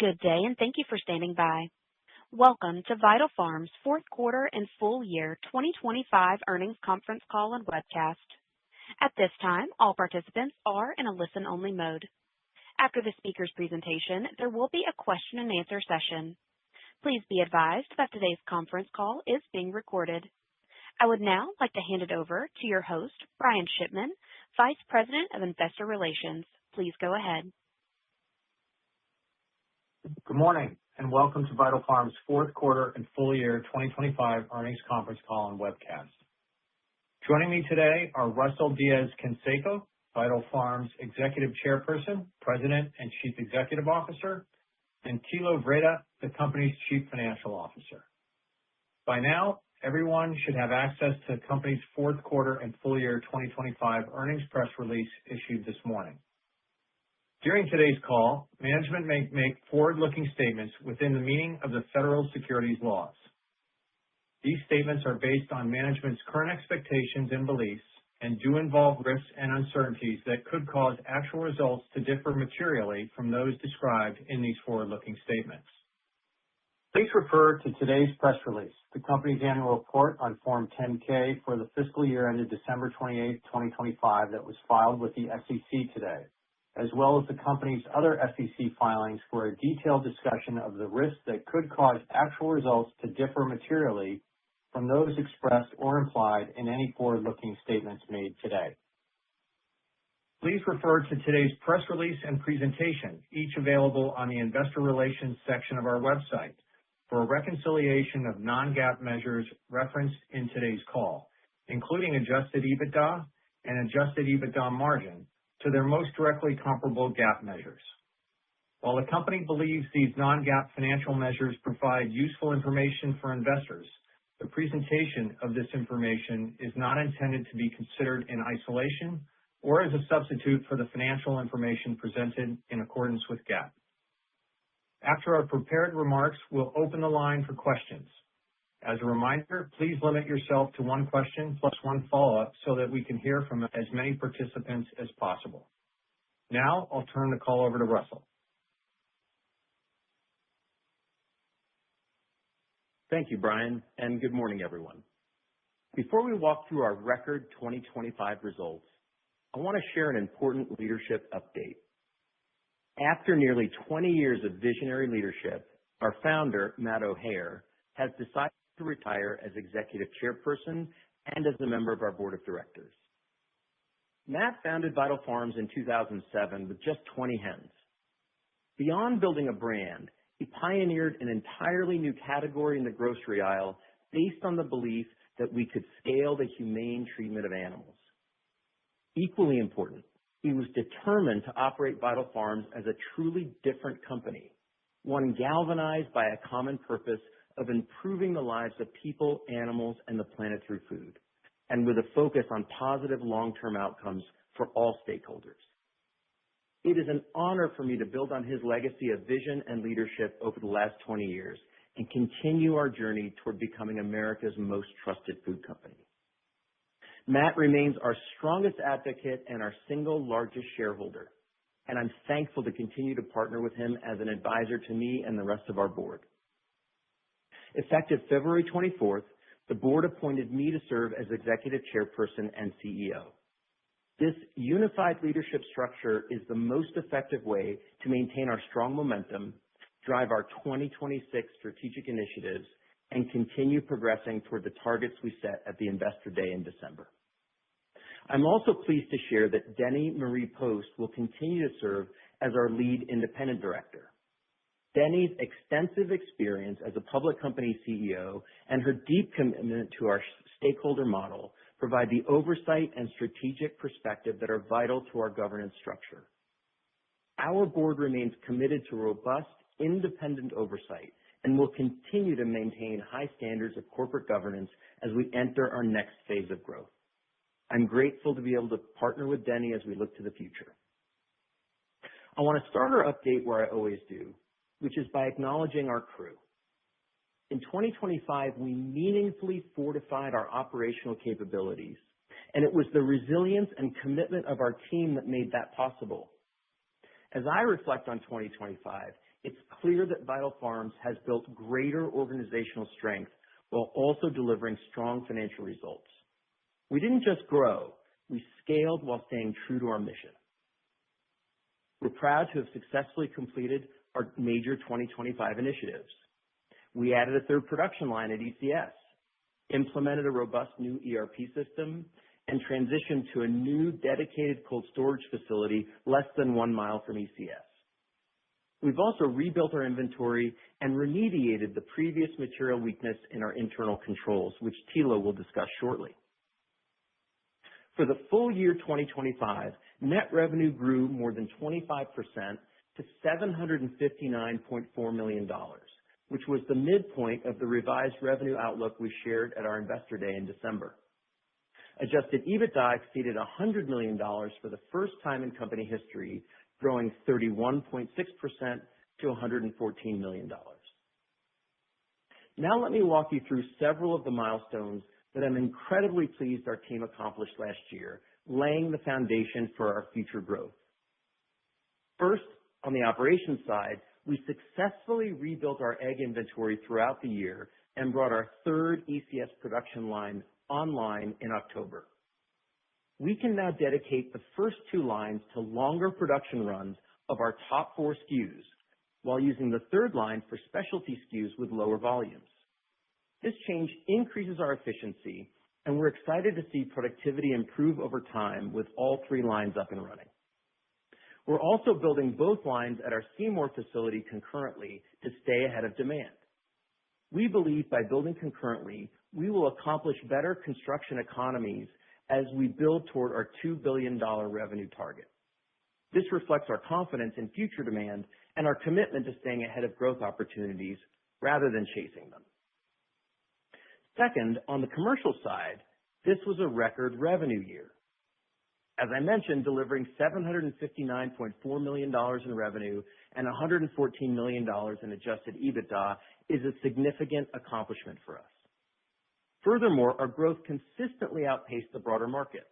Good day, and thank you for standing by. Welcome to Vital Farms' fourth quarter and full year 2025 earnings conference call and webcast. At this time, all participants are in a listen-only mode. After the speaker's presentation, there will be a question-and-answer session. Please be advised that today's conference call is being recorded. I would now like to hand it over to your host, Brian Shipman, Vice President of Investor Relations. Please go ahead. Good morning, and welcome to Vital Farms' fourth quarter and full year 2025 earnings conference call and webcast. Joining me today are Russell Diez-Canseco, Vital Farms' Executive Chairperson, President, and Chief Executive Officer, and Thilo Wrede, the company's Chief Financial Officer. By now, everyone should have access to the company's fourth quarter and full year 2025 earnings press release issued this morning. During today's call, management may make forward-looking statements within the meaning of the federal securities laws. These statements are based on management's current expectations and beliefs and do involve risks and uncertainties that could cause actual results to differ materially from those described in these forward-looking statements. Please refer to today's press release, the company's annual report on Form 10-K for the fiscal year ended December 28, 2025 that was filed with the SEC today, as well as the company's other SEC filings for a detailed discussion of the risks that could cause actual results to differ materially from those expressed or implied in any forward-looking statements made today. Please refer to today's press release and presentation, each available on the Investor Relations section of our website, for a reconciliation of non-GAAP measures referenced in today's call, including Adjusted EBITDA and Adjusted EBITDA margin, to their most directly comparable GAAP measures. While the company believes these non-GAAP financial measures provide useful information for investors, the presentation of this information is not intended to be considered in isolation or as a substitute for the financial information presented in accordance with GAAP. After our prepared remarks, we'll open the line for questions. As a reminder, please limit yourself to one question plus one follow-up so that we can hear from as many participants as possible. Now, I'll turn the call over to Russell. Thank you, Brian, and good morning, everyone. Before we walk through our record 2025 results, I want to share an important leadership update. After nearly 20 years of visionary leadership, our founder, Matt O'Hare, has decided to retire as Executive Chairperson and as a member of our Board of Directors. Matt founded Vital Farms in 2007 with just 20 hens. Beyond building a brand, he pioneered an entirely new category in the grocery aisle based on the belief that we could scale the humane treatment of animals. Equally important, he was determined to operate Vital Farms as a truly different company, one galvanized by a common purpose of improving the lives of people, animals, and the planet through food, and with a focus on positive long-term outcomes for all stakeholders. It is an honor for me to build on his legacy of vision and leadership over the last 20 years and continue our journey toward becoming America's most trusted food company. Matt remains our strongest advocate and our single largest shareholder, and I'm thankful to continue to partner with him as an advisor to me and the rest of our board. Effective February 24th, the board appointed me to serve as Executive Chairperson and CEO. This unified leadership structure is the most effective way to maintain our strong momentum, drive our 2026 strategic initiatives, and continue progressing toward the targets we set at the Investor Day in December. I'm also pleased to share that Denny Marie Post will continue to serve as our lead independent director. Denny's extensive experience as a public company CEO and her deep commitment to our stakeholder model provide the oversight and strategic perspective that are vital to our governance structure. Our board remains committed to robust, independent oversight and will continue to maintain high standards of corporate governance as we enter our next phase of growth. I'm grateful to be able to partner with Denny as we look to the future. I want to start our update where I always do, which is by acknowledging our crew. In 2025, we meaningfully fortified our operational capabilities, and it was the resilience and commitment of our team that made that possible. As I reflect on 2025, it's clear that Vital Farms has built greater organizational strength while also delivering strong financial results. We didn't just grow, we scaled while staying true to our mission. We're proud to have successfully completed our major 2025 initiatives. We added a third production line at ECS, implemented a robust new ERP system, and transitioned to a new dedicated cold storage facility less than 1 mile from ECS. We've also rebuilt our inventory and remediated the previous material weakness in our internal controls, which Thilo will discuss shortly. For the full year 2025, net revenue grew more than 25% to $759.4 million, which was the midpoint of the revised revenue outlook we shared at our Investor Day in December. Adjusted EBITDA exceeded $100 million for the first time in company history, growing 31.6% to $114 million. Now let me walk you through several of the milestones that I'm incredibly pleased our team accomplished last year, laying the foundation for our future growth. First, on the operations side, we successfully rebuilt our egg inventory throughout the year and brought our third ECS production line online in October. We can now dedicate the first 2 lines to longer production runs of our top 4 SKUs, while using the third line for specialty SKUs with lower volumes. This change increases our efficiency, and we're excited to see productivity improve over time with all 3 lines up and running. We're also building both lines at our Seymour facility concurrently to stay ahead of demand. We believe by building concurrently, we will accomplish better construction economies as we build toward our $2 billion revenue target. This reflects our confidence in future demand and our commitment to staying ahead of growth opportunities rather than chasing them. Second, on the commercial side, this was a record revenue year. As I mentioned, delivering $759.4 million in revenue and $114 million in adjusted EBITDA is a significant accomplishment for us. Furthermore, our growth consistently outpaced the broader market.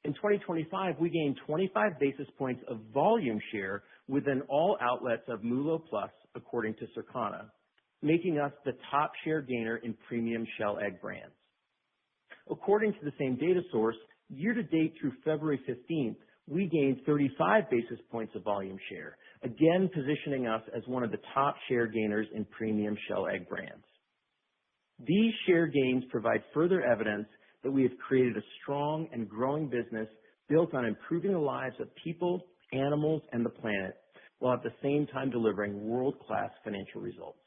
In 2025, we gained 25 basis points of volume share within all outlets of MULO Plus, according to Circana, making us the top share gainer in premium shell egg brands. According to the same data source, year-to-date through February 15th, we gained 35 basis points of volume share, again positioning us as one of the top share gainers in premium shell egg brands. These share gains provide further evidence that we have created a strong and growing business built on improving the lives of people, animals, and the planet, while at the same time delivering world-class financial results.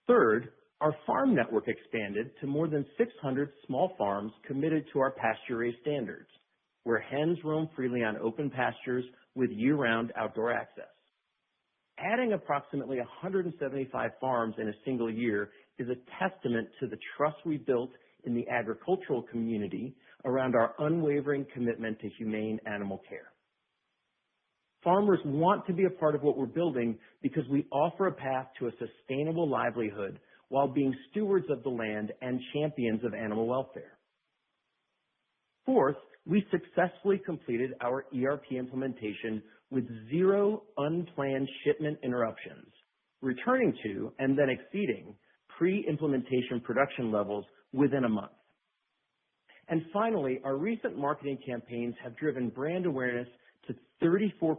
Third, our farm network expanded to more than 600 small farms committed to our pasture-raised standards, where hens roam freely on open pastures with year-round outdoor access. Adding approximately 175 farms in a single year is a testament to the trust we built in the agricultural community around our unwavering commitment to humane animal care. Farmers want to be a part of what we're building because we offer a path to a sustainable livelihood while being stewards of the land and champions of animal welfare. Fourth, we successfully completed our ERP implementation with 0 unplanned shipment interruptions, returning to and then exceeding pre-implementation production levels within a month. And finally, our recent marketing campaigns have driven brand awareness to 34%,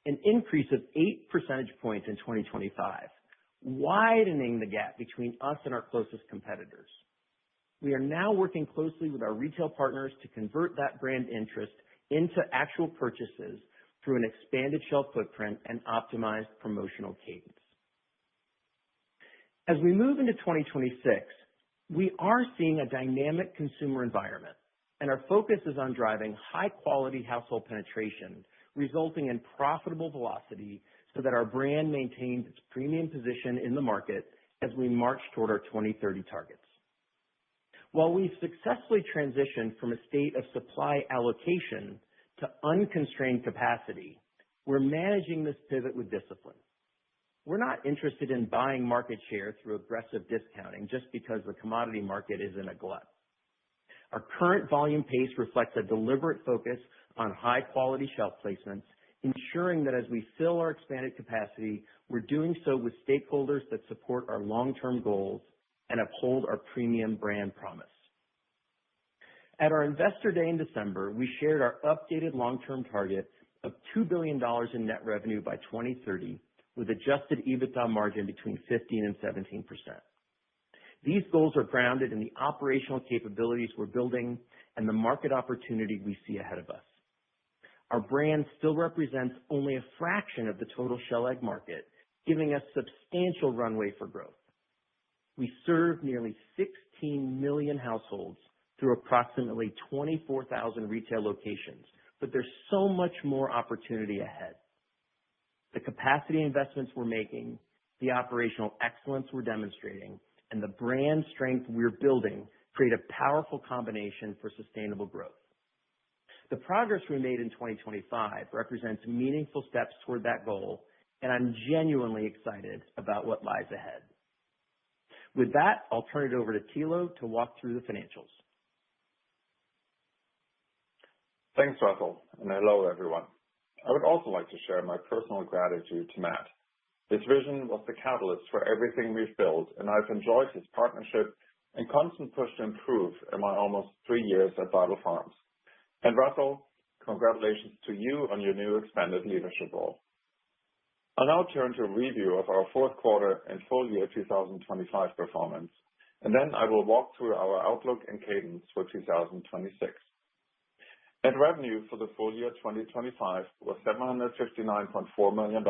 an increase of 8 percentage points in 2025, widening the gap between us and our closest competitors. We are now working closely with our retail partners to convert that brand interest into actual purchases through an expanded shelf footprint and optimized promotional cadence. As we move into 2026, we are seeing a dynamic consumer environment, and our focus is on driving high-quality household penetration, resulting in profitable velocity so that our brand maintains its premium position in the market as we march toward our 2030 targets. While we've successfully transitioned from a state of supply allocation to unconstrained capacity, we're managing this pivot with discipline. We're not interested in buying market share through aggressive discounting just because the commodity market is in a glut. Our current volume pace reflects a deliberate focus on high-quality shelf placements, ensuring that as we fill our expanded capacity, we're doing so with stakeholders that support our long-term goals and uphold our premium brand promise. At our Investor Day in December, we shared our updated long-term target of $2 billion in net revenue by 2030, with adjusted EBITDA margin between 15 and 17%. These goals are grounded in the operational capabilities we're building and the market opportunity we see ahead of us. Our brand still represents only a fraction of the total shell egg market, giving us substantial runway for growth. We serve nearly 16 million households through approximately 24,000 retail locations, but there's so much more opportunity ahead. The capacity investments we're making, the operational excellence we're demonstrating, and the brand strength we're building create a powerful combination for sustainable growth. The progress we made in 2025 represents meaningful steps toward that goal, and I'm genuinely excited about what lies ahead. With that, I'll turn it over to Thilo to walk through the financials. Thanks, Russell, and hello, everyone. I would also like to share my personal gratitude to Matt. His vision was the catalyst for everything we've built, and I've enjoyed his partnership and constant push to improve in my almost 3 years at Vital Farms. And Russell, congratulations to you on your new expanded leadership role. I'll now turn to a review of our fourth quarter and full year 2025 performance, and then I will walk through our outlook and cadence for 2026. Net revenue for the full year 2025 was $759.4 million,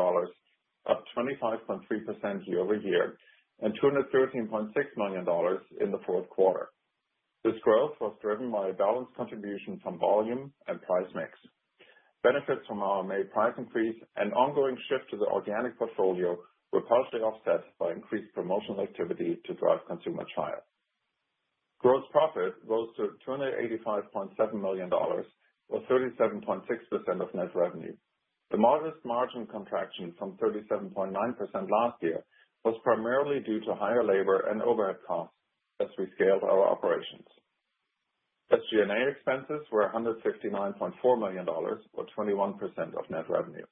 up 25.3% year over year, and $213.6 million in the fourth quarter. This growth was driven by a balanced contribution from volume and price mix. Benefits from our May price increase and ongoing shift to the organic portfolio were partially offset by increased promotional activity to drive consumer trial. Gross profit rose to $285.7 million, or 37.6% of net revenue. The modest margin contraction from 37.9% last year was primarily due to higher labor and overhead costs as we scaled our operations. SG&A expenses were $159.4 million, or 21% of net revenue.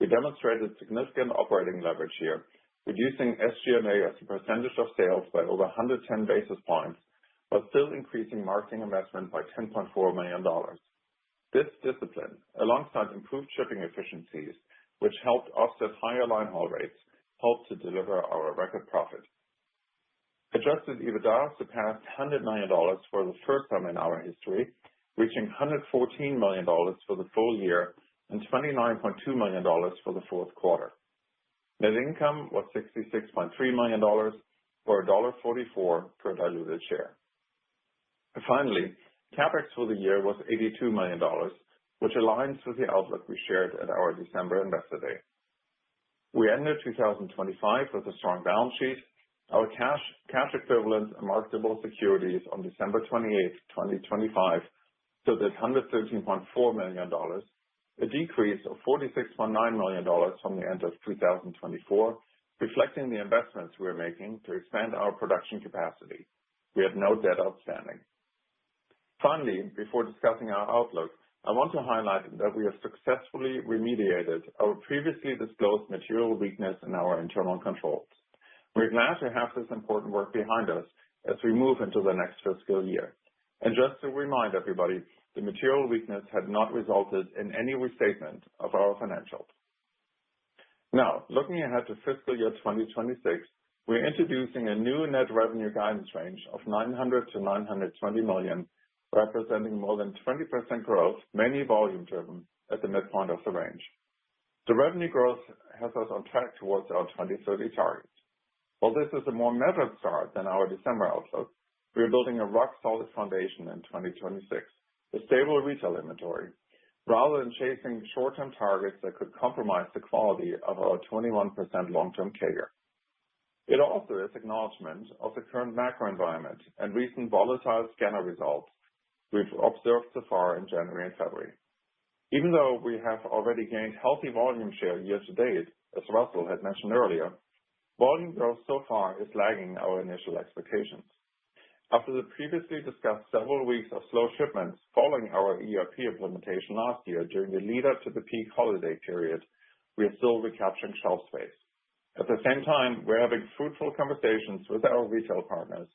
We demonstrated significant operating leverage here, reducing SG&A as a percentage of sales by over 110 basis points, but still increasing marketing investment by $10.4 million. This discipline, alongside improved shipping efficiencies, which helped offset higher line haul rates, helped to deliver our record profit. Adjusted EBITDA surpassed $100 million for the first time in our history, reaching $114 million for the full year and $29.2 million for the fourth quarter. Net income was $66.3 million, or $1.44 per diluted share. And finally, CapEx for the year was $82 million, which aligns with the outlook we shared at our December Investor Day. We ended 2025 with a strong balance sheet. Our cash equivalents and marketable securities on December 28, 2025, stood at $113.4 million, a decrease of $46.9 million from the end of 2024, reflecting the investments we are making to expand our production capacity. We have no debt outstanding. Finally, before discussing our outlook, I want to highlight that we have successfully remediated our previously disclosed material weakness in our internal controls. We're glad to have this important work behind us as we move into the next fiscal year. And just to remind everybody, the material weakness had not resulted in any restatement of our financials. Now, looking ahead to fiscal year 2026, we're introducing a new net revenue guidance range of $900 to $920 million, representing more than 20% growth, mainly volume-driven, at the midpoint of the range. The revenue growth has us on track towards our 2030 targets. While this is a more measured start than our December outlook, we are building a rock-solid foundation in 2026, a stable retail inventory, rather than chasing short-term targets that could compromise the quality of our 21% long-term CAGR. It also is acknowledgement of the current macro environment and recent volatile scanner results we've observed so far in January and February. Even though we have already gained healthy volume share year to date, as Russell had mentioned earlier, volume growth so far is lagging our initial expectations. After the previously discussed several weeks of slow shipments following our ERP implementation last year during the lead-up to the peak holiday period, we are still recapturing shelf space. At the same time, we're having fruitful conversations with our retail partners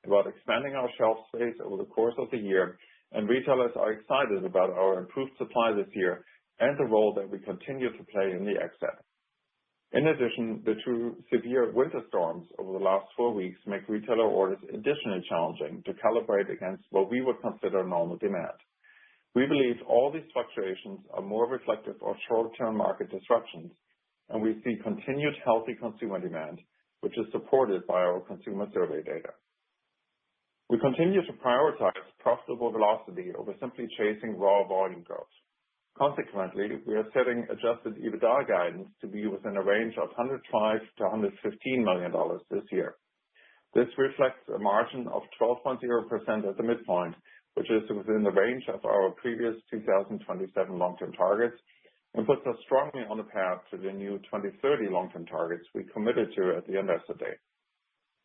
about expanding our shelf space over the course of the year, and retailers are excited about our improved supply this year and the role that we continue to play in the exit. In addition, the two severe winter storms over the last 4 weeks make retailer orders additionally challenging to calibrate against what we would consider normal demand. We believe all these fluctuations are more reflective of short-term market disruptions, and we see continued healthy consumer demand, which is supported by our consumer survey data. We continue to prioritize profitable velocity over simply chasing raw volume growth. Consequently, we are setting adjusted EBITDA guidance to be within a range of $105 to $115 million this year. This reflects a margin of 12.0% at the midpoint, which is within the range of our previous 2027 long-term targets and puts us strongly on the path to the new 2030 long-term targets we committed to at the Investor Day.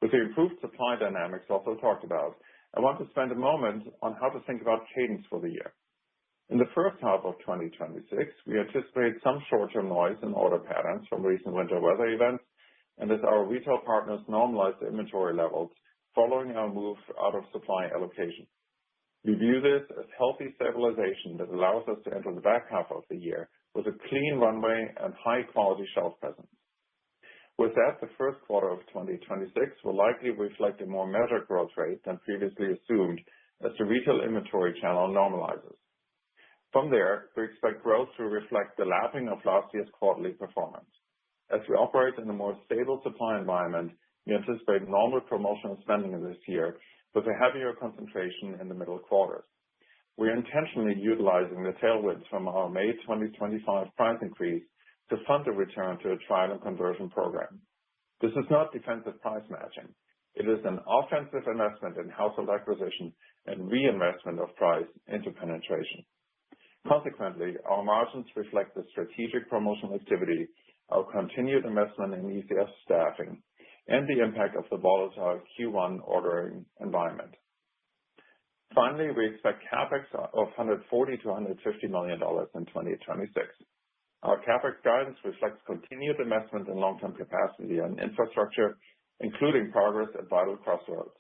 With the improved supply dynamics also talked about, I want to spend a moment on how to think about cadence for the year. In the first half of 2026, we anticipate some short-term noise in order patterns from recent winter weather events and as our retail partners normalize their inventory levels following our move out of supply allocation. We view this as healthy stabilization that allows us to enter the back half of the year with a clean runway and high-quality shelf presence. With that, the first quarter of 2026 will likely reflect a more measured growth rate than previously assumed as the retail inventory channel normalizes. From there, we expect growth to reflect the lapping of last year's quarterly performance. As we operate in a more stable supply environment, we anticipate normal promotional spending this year with a heavier concentration in the middle quarters. We are intentionally utilizing the tailwinds from our May 2025 price increase to fund a return to a trial and conversion program. This is not defensive price matching. It is an offensive investment in household acquisition and reinvestment of price into penetration. Consequently, our margins reflect the strategic promotional activity, our continued investment in ECS staffing, and the impact of the volatile Q1 ordering environment. Finally, we expect CapEx of $140 to $150 million in 2026. Our CapEx guidance reflects continued investment in long-term capacity and infrastructure, including progress at vital crossroads.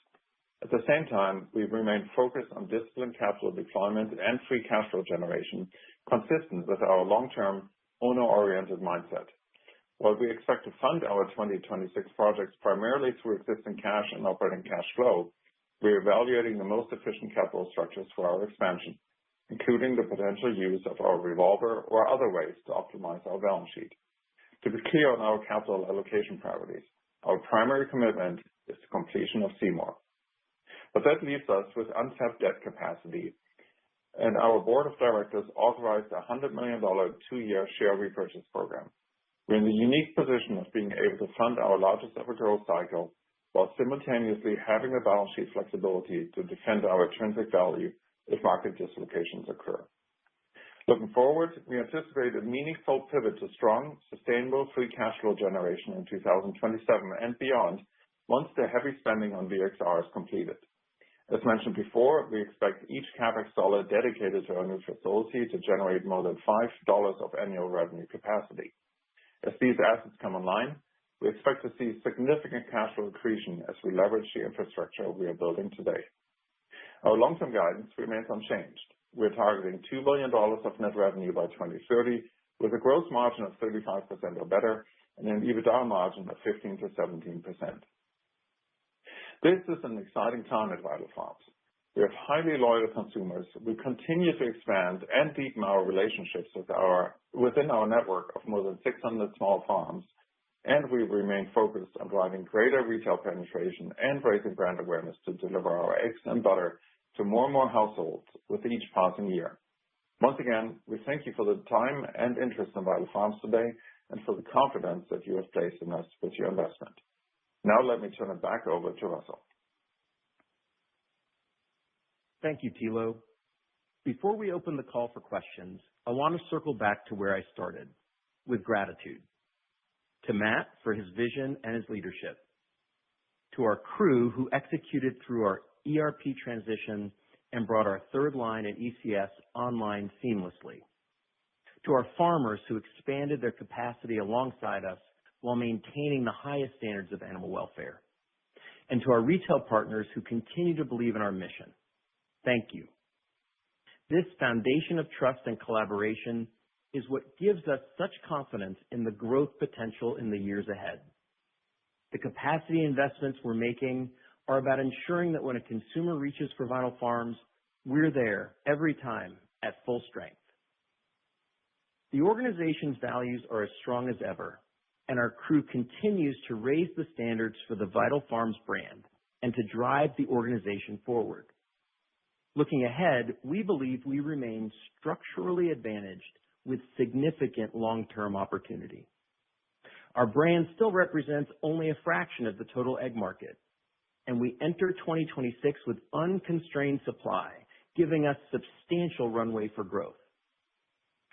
At the same time, we remain focused on disciplined capital deployment and free cash flow generation, consistent with our long-term, owner-oriented mindset. While we expect to fund our 2026 projects primarily through existing cash and operating cash flow, we are evaluating the most efficient capital structures for our expansion, including the potential use of our revolver or other ways to optimize our balance sheet. To be clear on our capital allocation priorities, our primary commitment is the completion of Seymour. But that leaves us with untapped debt capacity, and our board of directors authorized a $100 million 2-year share repurchase program. We're in the unique position of being able to fund our largest ever growth cycle while simultaneously having the balance sheet flexibility to defend our intrinsic value if market dislocations occur. Looking forward, we anticipate a meaningful pivot to strong, sustainable free cash flow generation in 2027 and beyond once the heavy spending on VXR is completed. As mentioned before, we expect each CapEx dollar dedicated to our new facility to generate more than $5 of annual revenue capacity. As these assets come online, we expect to see significant cash flow accretion as we leverage the infrastructure we are building today. Our long-term guidance remains unchanged. We're targeting $2 billion of net revenue by 2030 with a gross margin of 35% or better and an EBITDA margin of 15 to 17%. This is an exciting time at Vital Farms. We have highly loyal consumers. We continue to expand and deepen our relationships within our network of more than 600 small farms, and we remain focused on driving greater retail penetration and raising brand awareness to deliver our eggs and butter to more and more households with each passing year. Once again, we thank you for the time and interest in Vital Farms today and for the confidence that you have placed in us with your investment. Now let me turn it back over to Russell. Thank you, Thilo. Before we open the call for questions, I want to circle back to where I started, with gratitude. To Matt for his vision and his leadership. To our crew who executed through our ERP transition and brought our third line at ECS online seamlessly. To our farmers who expanded their capacity alongside us while maintaining the highest standards of animal welfare. And to our retail partners who continue to believe in our mission. Thank you. This foundation of trust and collaboration is what gives us such confidence in the growth potential in the years ahead. The capacity investments we're making are about ensuring that when a consumer reaches for Vital Farms, we're there every time at full strength. The organization's values are as strong as ever, and our crew continues to raise the standards for the Vital Farms brand and to drive the organization forward. Looking ahead, we believe we remain structurally advantaged with significant long-term opportunity. Our brand still represents only a fraction of the total egg market, and we enter 2026 with unconstrained supply, giving us substantial runway for growth.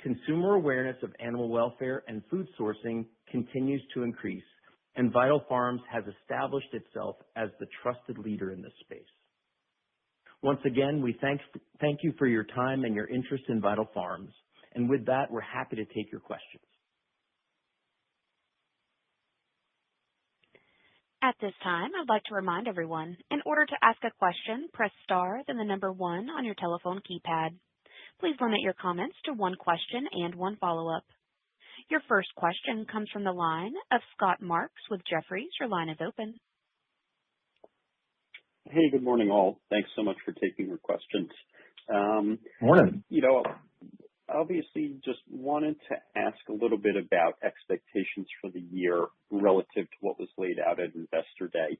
Consumer awareness of animal welfare and food sourcing continues to increase, and Vital Farms has established itself as the trusted leader in this space. Once again, we thank you for your time and your interest in Vital Farms, and with that, we're happy to take your questions. At this time, I'd like to remind everyone, in order to ask a question, press star, then the number 1 on your telephone keypad. Please limit your comments to one question and one follow-up. Your first question comes from the line of Scott Marks with Jefferies. Your line is open. Hey, good morning, all. Thanks so much for taking your questions. Morning. Obviously, just wanted to ask a little bit about expectations for the year relative to what was laid out at Investor Day.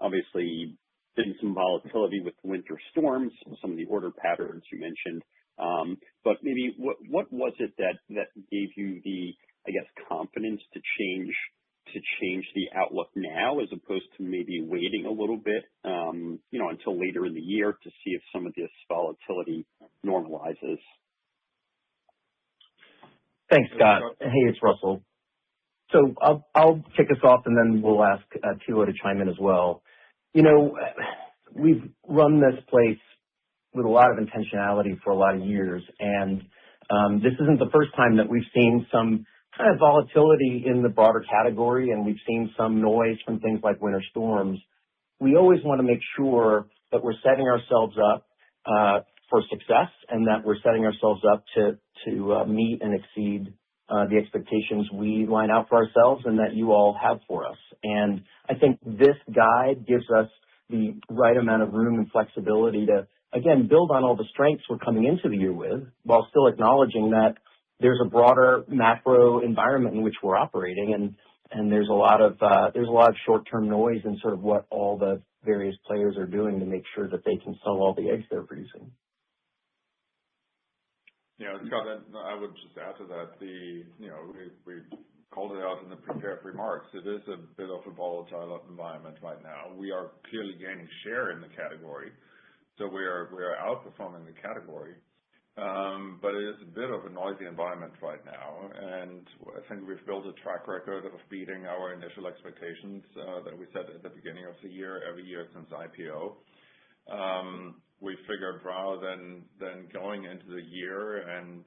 Obviously, been some volatility with winter storms, some of the order patterns you mentioned. But maybe what was it that gave you the, confidence to change the outlook now as opposed to maybe waiting a little bit, until later in the year to see if some of this volatility normalizes? Thanks, Scott. Hey, it's Russell. So I'll kick us off, and then we'll ask Thilo to chime in as well. We've run this place with a lot of intentionality for a lot of years, and this isn't the first time that we've seen some kind of volatility in the broader category, and we've seen some noise from things like winter storms. We always want to make sure that we're setting ourselves up for success, and that we're setting ourselves up to meet and exceed the expectations we line out for ourselves and that you all have for us. And I think this guide gives us the right amount of room and flexibility to, again, build on all the strengths we're coming into the year with, while still acknowledging that there's a broader macro environment in which we're operating, and there's a lot of short-term noise in sort of what all the various players are doing to make sure that they can sell all the eggs they're producing. Yeah, Scott, I would just add to that, we called it out in the prepared remarks. It is a bit of a volatile environment right now. We are clearly gaining share in the category, so we are outperforming the category. But it is a bit of a noisy environment right now, and I think we've built a track record of beating our initial expectations that we set at the beginning of the year, every year since IPO. We figured rather than going into the year and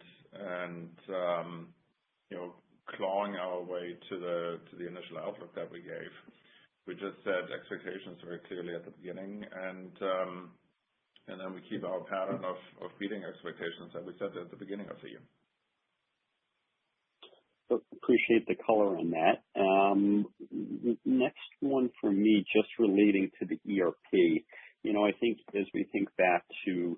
clawing our way to the initial outlook that we gave, we just set expectations very clearly at the beginning, and then we keep our pattern of beating expectations that we set at the beginning of the year. Appreciate the color on that. Next one for me, just relating to the ERP. I think as we think back to,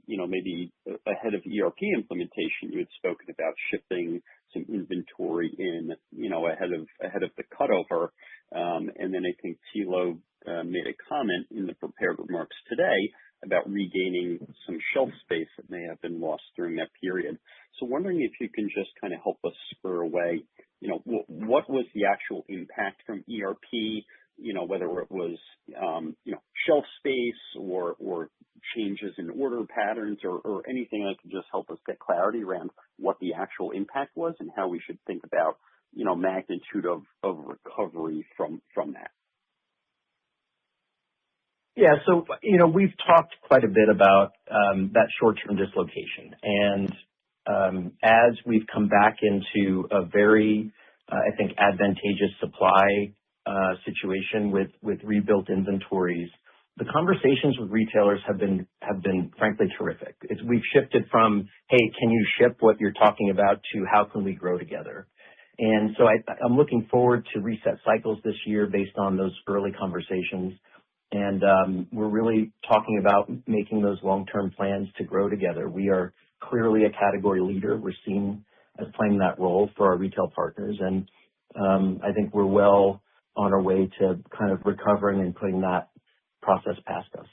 maybe ahead of ERP implementation, you had spoken about shifting some inventory in, ahead of the cutover. And then I think Thilo made a comment in the prepared remarks today about regaining some shelf space that may have been lost during that period. So wondering if you can just kind of help us spur away, what was the actual impact from ERP, whether it was, shelf space or changes in order patterns or anything that could just help us get clarity around what the actual impact was and how we should think about, magnitude of recovery from that. Yeah. So, we've talked quite a bit about that short-term dislocation. And as we've come back into a very, I think, advantageous supply situation with rebuilt inventories, the conversations with retailers have been frankly terrific. We've shifted from, hey, can you ship what you're talking about, to how can we grow together? And so I'm looking forward to reset cycles this year based on those early conversations. And we're really talking about making those long-term plans to grow together. We are clearly a category leader. We're seen as playing that role for our retail partners. And I think we're well on our way to kind of recovering and putting that process past us.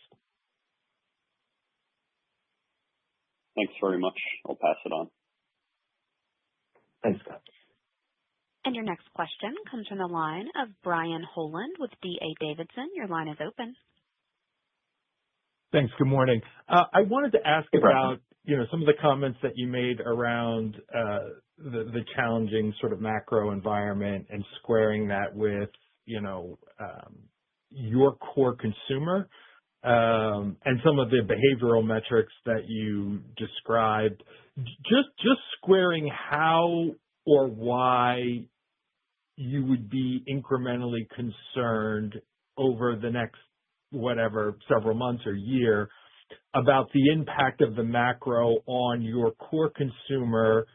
Thanks very much. I'll pass it on. Thanks, Scott. And your next question comes from the line of Brian Holland with D.A. Davidson. Your line is open. Thanks. Good morning. I wanted to ask Brian. about, some of the comments that you made around the challenging sort of macro environment and squaring that with, your core consumer, and some of the behavioral metrics that you described. Just squaring how or why you would be incrementally concerned over the next several months or year about the impact of the macro on your core consumer,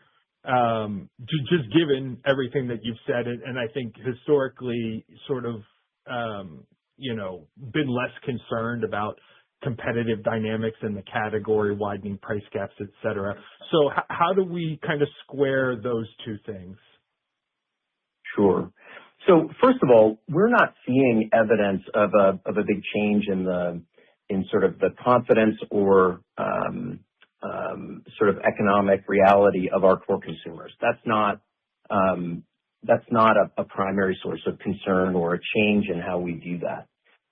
just given everything that you've said, and I think historically sort of, been less concerned about competitive dynamics in the category, widening price gaps, et cetera. So how do we kind of square those two things? Sure. So first of all, we're not seeing evidence of a big change in sort of the confidence or sort of economic reality of our core consumers. That's not a primary source of concern or a change in how we view that.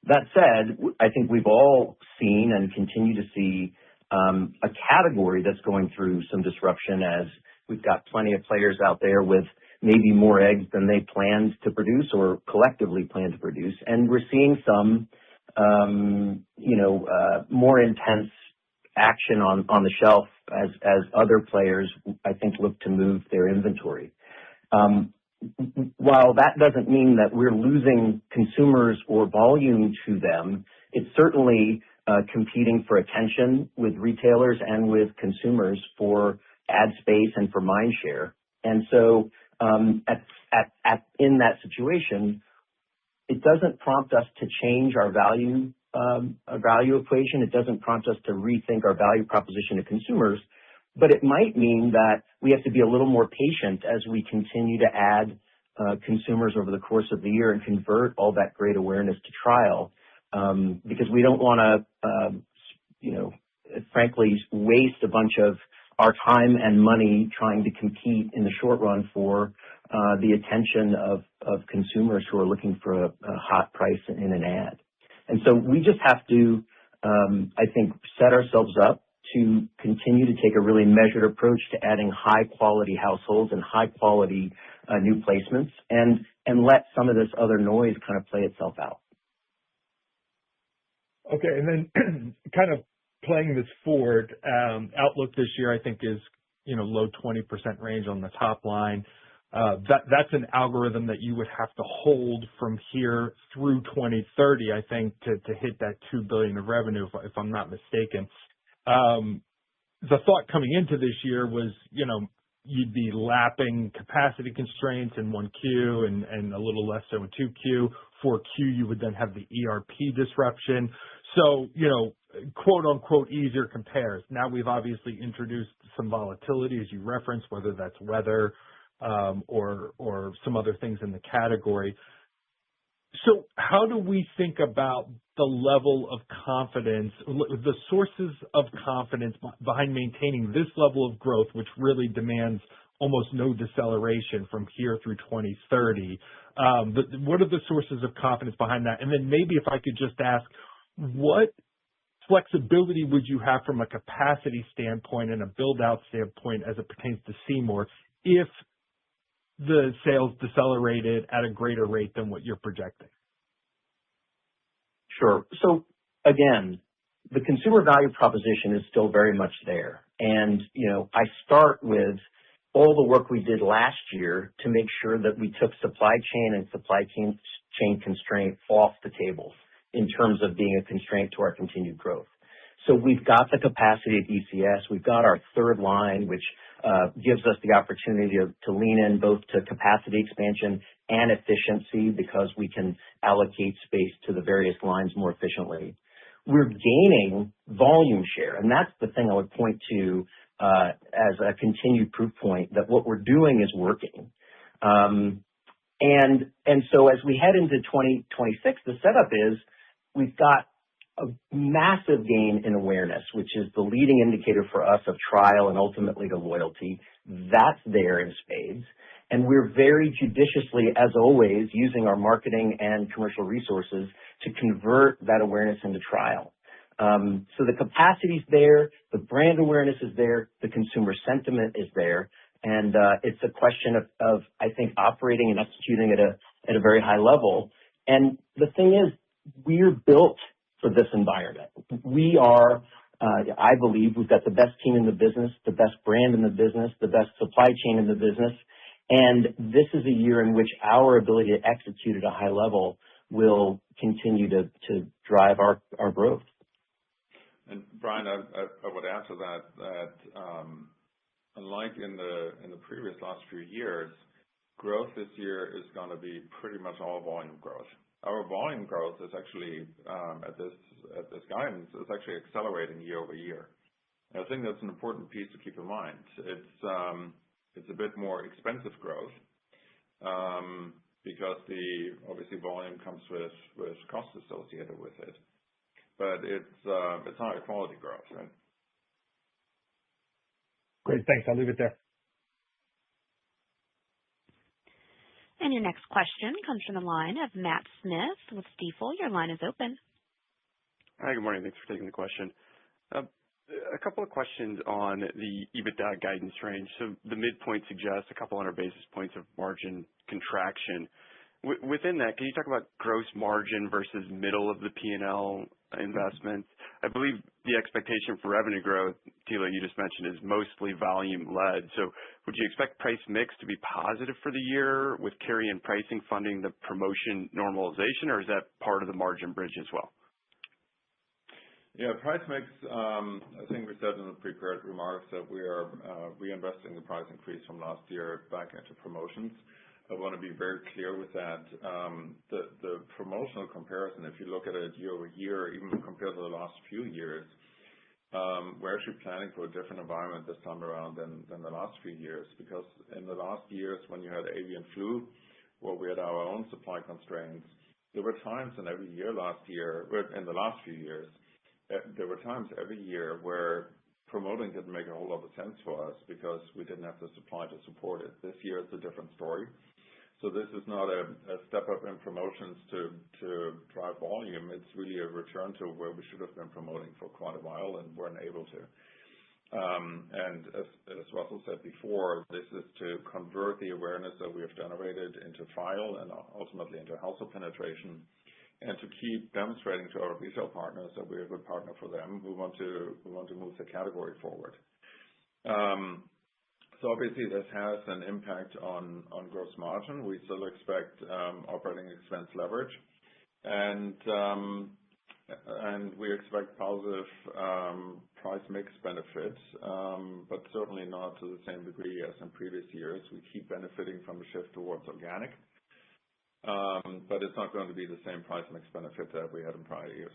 That said, I think we've all seen and continue to see a category that's going through some disruption, as we've got plenty of players out there with maybe more eggs than they planned to produce or collectively plan to produce. And we're seeing some, more intense action on the shelf as other players, I think, look to move their inventory. While that doesn't mean that we're losing consumers or volume to them, it's certainly competing for attention with retailers and with consumers for ad space and for mind share. And so in that situation, it doesn't prompt us to change our value equation. It doesn't prompt us to rethink our value proposition to consumers, but it might mean that we have to be a little more patient as we continue to add consumers over the course of the year and convert all that great awareness to trial, because we don't want to, frankly, waste a bunch of our time and money trying to compete in the short run for the attention of consumers who are looking for a hot price in an ad. And so we just have to, I think, set ourselves up to continue to take a really measured approach to adding high-quality households and high-quality new placements, and let some of this other noise kind of play itself out. Okay, and then kind of playing this forward, outlook this year, I think, is low 20% range on the top line. That's an algorithm that you would have to hold from here through 2030, I think, to hit that $2 billion of revenue, if I'm not mistaken. The thought coming into this year was, you'd be lapping capacity constraints in 1Q and a little less so in 2Q. 4Q, you would then have the ERP disruption. So, quote unquote, easier compares. Now we've obviously introduced some volatility, as you referenced, whether that's weather or some other things in the category. So how do we think about the level of confidence, the sources of confidence behind maintaining this level of growth, which really demands almost no deceleration from here through 2030? What are the sources of confidence behind that? And then maybe if I could just ask, what flexibility would you have from a capacity standpoint and a build-out standpoint as it pertains to Seymour if the sales decelerated at a greater rate than what you're projecting? Sure. So again, the consumer value proposition is still very much there. And, I start with all the work we did last year to make sure that we took supply chain and supply chain constraint off the table in terms of being a constraint to our continued growth. So we've got the capacity at ECS. We've got our third line, which gives us the opportunity to lean in both to capacity expansion and efficiency because we can allocate space to the various lines more efficiently. We're gaining volume share, and that's the thing I would point to as a continued proof point that what we're doing is working. And so as we head into 2026, the setup is we've got a massive gain in awareness, which is the leading indicator for us of trial and ultimately to loyalty. That's there in spades. And we're very judiciously, as always, using our marketing and commercial resources to convert that awareness into trial. So the capacity's there, the brand awareness is there, the consumer sentiment is there, and it's a question of I think operating and executing at a very high level. And the thing is, we're built for this environment. We are, I believe, we've got the best team in the business, the best brand in the business, the best supply chain in the business, and this is a year in which our ability to execute at a high level will continue to drive our growth. And Brian, I would add to that unlike in the previous last few years, growth this year is going to be pretty much all volume growth. Our volume growth is actually at this guidance is actually accelerating year over year. And I think that's an important piece to keep in mind. It's a bit more expensive growth because obviously volume comes with costs associated with it, but it's high quality growth, right? Great, thanks. I'll leave it there. And your next question comes from the line of Matt Smith with Stifel. Your line is open. Hi, good morning. Thanks for taking the question. A couple of questions on the EBITDA guidance range. So the midpoint suggests a couple hundred basis points of margin contraction. Within that, can you talk about gross margin versus middle of the P&L investments? I believe the expectation for revenue growth, Thilo, you just mentioned, is mostly volume-led. So would you expect price mix to be positive for the year with carry and pricing funding the promotion normalization, or is that part of the margin bridge as well? Yeah, price mix, I think we said in the prepared remarks that we are reinvesting the price increase from last year back into promotions. I want to be very clear with that. The promotional comparison, if you look at it year over year, even compared to the last few years, we're actually planning for a different environment this time around than the last few years, because in the last years when you had avian flu, where we had our own supply constraints, there were times in every year last year, in the last few years, there were times every year where promoting didn't make a whole lot of sense for us because we didn't have the supply to support it. This year it's a different story. So this is not a step up in promotions to drive volume. It's really a return to where we should have been promoting for quite a while and weren't able to. And as Russell said before, this is to convert the awareness that we have generated into trial and ultimately into household penetration, and to keep demonstrating to our retail partners that we're a good partner for them. We want to move the category forward. So obviously this has an impact on gross margin. We still expect operating expense leverage, and we expect positive price mix benefits, but certainly not to the same degree as in previous years. We keep benefiting from a shift towards organic, but it's not going to be the same price mix benefit that we had in prior years.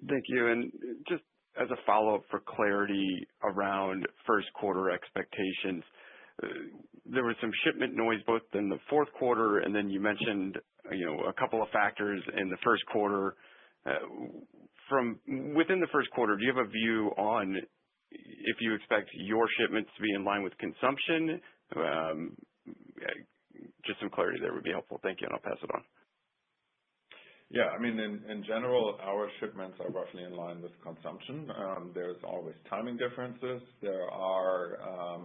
Thank you. And just as a follow-up for clarity around first quarter expectations, there was some shipment noise both in the fourth quarter, and then you mentioned a couple of factors in the first quarter. From within the first quarter, do you have a view on if you expect your shipments to be in line with consumption? Just some clarity there would be helpful. Thank you, and I'll pass it on. Yeah, I mean, in general, our shipments are roughly in line with consumption. There's always timing differences. There are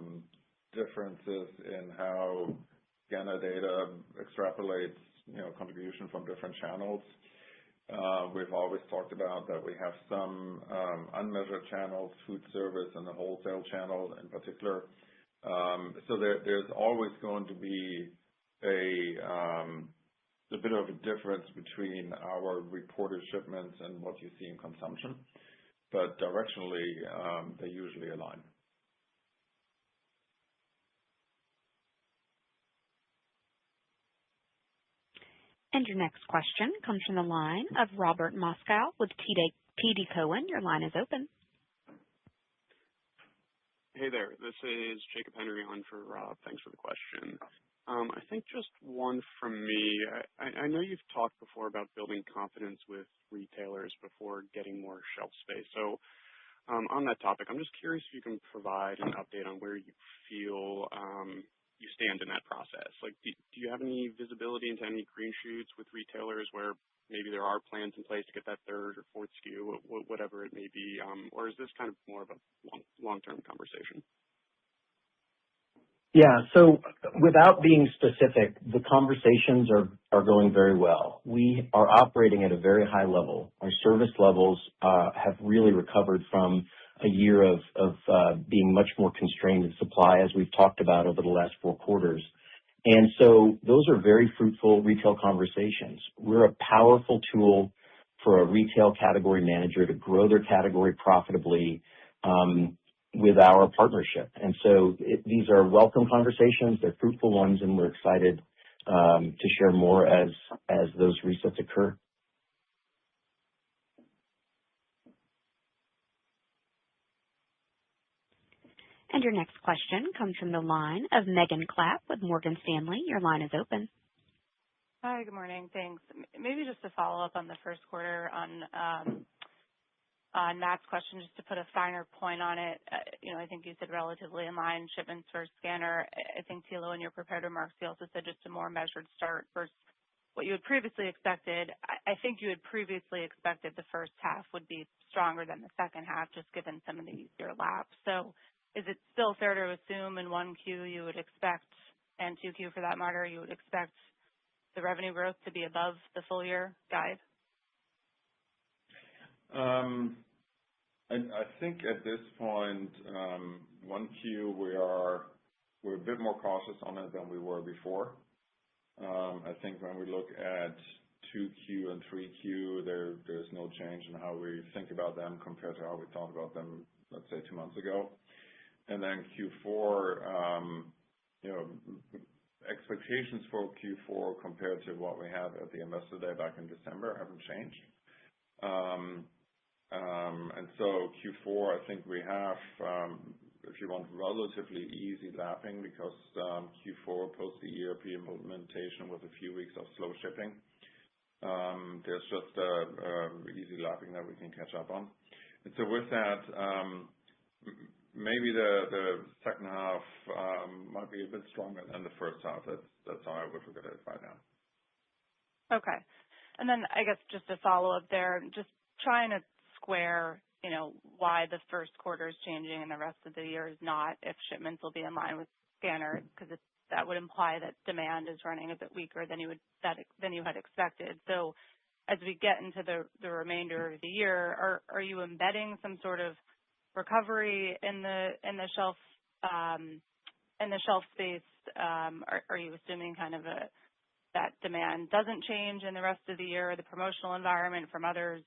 differences in how scanner data extrapolates, contribution from different channels. We've always talked about that we have some unmeasured channels, food service and the wholesale channel in particular. So there's always going to be a bit of a difference between our reported shipments and what you see in consumption, but directionally, they usually align. And your next question comes from the line of Robert Moskow with TD Cowen. Your line is open. Hey there, this is Jacob Henry on for Rob. Thanks for the question. I think just one from me. I know you've talked before about building confidence with retailers before getting more shelf space. So on that topic, I'm just curious if you can provide an update on where you feel you stand in that process. Like, do you have any visibility into any green shoots with retailers where maybe there are plans in place to get that third or fourth SKU, whatever it may be, or is this kind of more of a long-term conversation? Yeah. So without being specific, the conversations are going very well. We are operating at a very high level. Our service levels have really recovered from a year of being much more constrained in supply, as we've talked about over the last 4 quarters. And so those are very fruitful retail conversations. We're a powerful tool for a retail category manager to grow their category profitably with our partnership. And so these are welcome conversations. They're fruitful ones, and we're excited to share more as those resets occur. And your next question comes from the line of Megan Clapp with Morgan Stanley. Your line is open. Hi, good morning. Thanks. Maybe just to follow up on the first quarter on Matt's question, just to put a finer point on it. I think you said relatively in line shipments for scanner. I think, Thilo, in your prepared remarks, you also said just a more measured start versus what you had previously expected. I think you had previously expected the first half would be stronger than the second half, just given some of the easier laps. So is it still fair to assume in 1Q you would expect, and 2Q for that matter, you would expect the revenue growth to be above the full year guide? I think at this point, 1Q, we're a bit more cautious on it than we were before. I think when we look at 2Q and 3Q, there's no change in how we think about them compared to how we thought about them, let's say, 2 months ago. And then Q4, expectations for Q4 compared to what we had at the Investor Day back in December haven't changed. And so Q4, I think we have, if you want, relatively easy lapping because Q4 post the ERP implementation with a few weeks of slow shipping. There's just easy lapping that we can catch up on. And so with that, maybe the second half might be a bit stronger than the first half. That's how I would look at it right now. Okay. And then I guess just to follow up there, just trying to square, why the first quarter is changing and the rest of the year is not, if shipments will be in line with scanner, because that would imply that demand is running a bit weaker than you had expected. So as we get into the remainder of the year, are you embedding some sort of recovery in the shelf space? Are you assuming kind of that demand doesn't change in the rest of the year? The promotional environment from others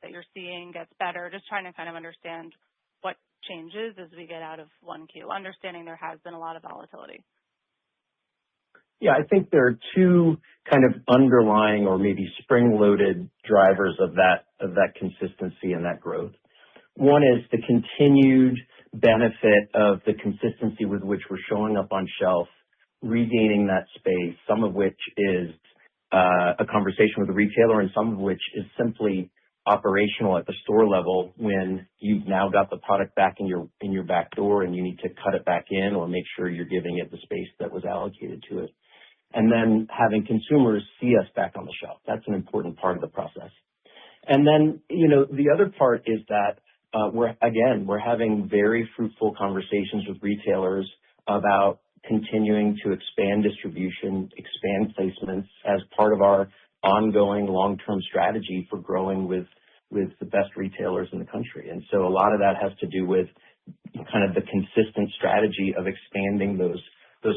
that you're seeing gets better? Just trying to kind of understand what changes as we get out of 1Q, understanding there has been a lot of volatility. Yeah, I think there are 2 kind of underlying or maybe spring-loaded drivers of that consistency and that growth. One is the continued benefit of the consistency with which we're showing up on shelf, regaining that space, some of which is a conversation with the retailer and some of which is simply operational at the store level when you've now got the product back in your back door and you need to cut it back in or make sure you're giving it the space that was allocated to it. And then having consumers see us back on the shelf. That's an important part of the process. And then, the other part is that we're having very fruitful conversations with retailers about continuing to expand distribution, expand placements as part of our ongoing long-term strategy for growing with the best retailers in the country. And so a lot of that has to do with kind of the consistent strategy of expanding those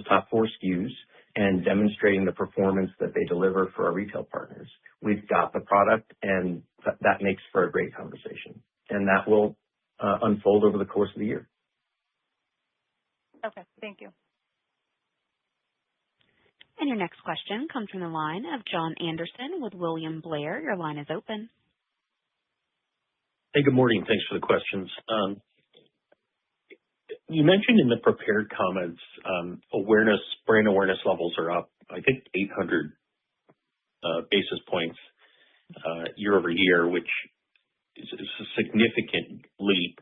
top 4 SKUs and demonstrating the performance that they deliver for our retail partners. We've got the product, and that makes for a great conversation. And that will unfold over the course of the year. Okay, thank you. And your next question comes from the line of Jon Andersen with William Blair. Your line is open. Hey, good morning. Thanks for the questions. You mentioned in the prepared comments, brand awareness levels are up, I think 800 basis points year over year, which is a significant leap.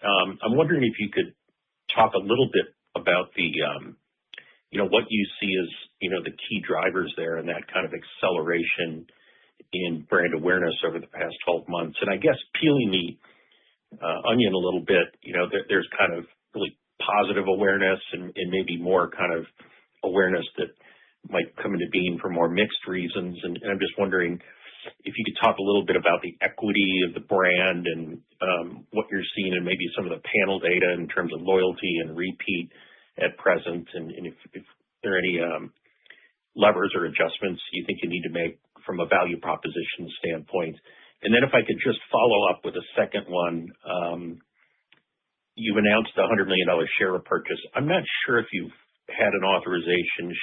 I'm wondering if you could talk a little bit about what you see as, the key drivers there and that kind of acceleration in brand awareness over the past 12 months. And I guess peeling the onion a little bit, there's kind of really positive awareness and maybe more kind of awareness that might come into being for more mixed reasons. And I'm just wondering if you could talk a little bit about the equity of the brand and what you're seeing and maybe some of the panel data in terms of loyalty and repeat at present, and if there are any levers or adjustments you think you need to make from a value proposition standpoint. And then if I could just follow up with a second one, you've announced a $100 million share repurchase. I'm not sure if you've had an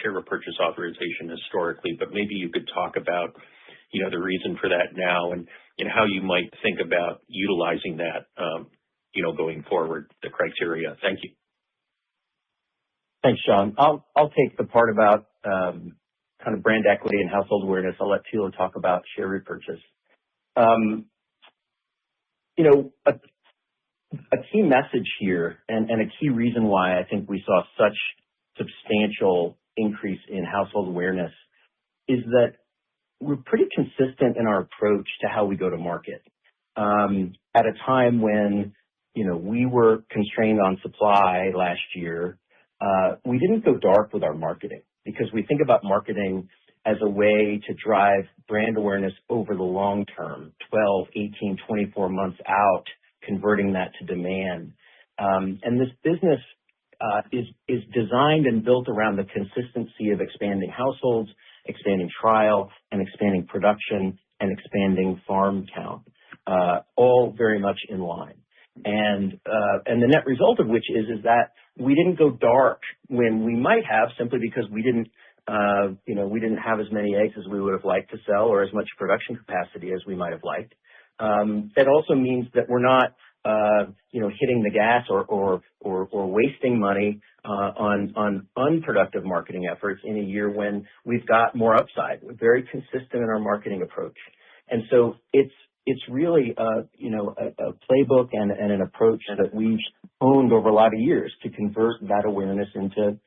share repurchase authorization historically, but maybe you could talk about, the reason for that now and how you might think about utilizing that, going forward, the criteria. Thank you. Thanks, John. I'll take the part about kind of brand equity and household awareness. I'll let Thilo talk about share repurchase. A key message here and a key reason why I think we saw such substantial increase in household awareness is that we're pretty consistent in our approach to how we go to market. At a time when, we were constrained on supply last year, we didn't go dark with our marketing because we think about marketing as a way to drive brand awareness over the long term, 12, 18, 24 months out, converting that to demand. And this business is designed and built around the consistency of expanding households, expanding trial, and expanding production, and expanding farm count, all very much in line. And the net result of which is that we didn't go dark when we might have, simply because we didn't have as many eggs as we would have liked to sell or as much production capacity as we might have liked. That also means that we're not, hitting the gas or wasting money on unproductive marketing efforts in a year when we've got more upside. We're very consistent in our marketing approach, and so it's really a playbook and an approach that we've honed over a lot of years to convert that awareness into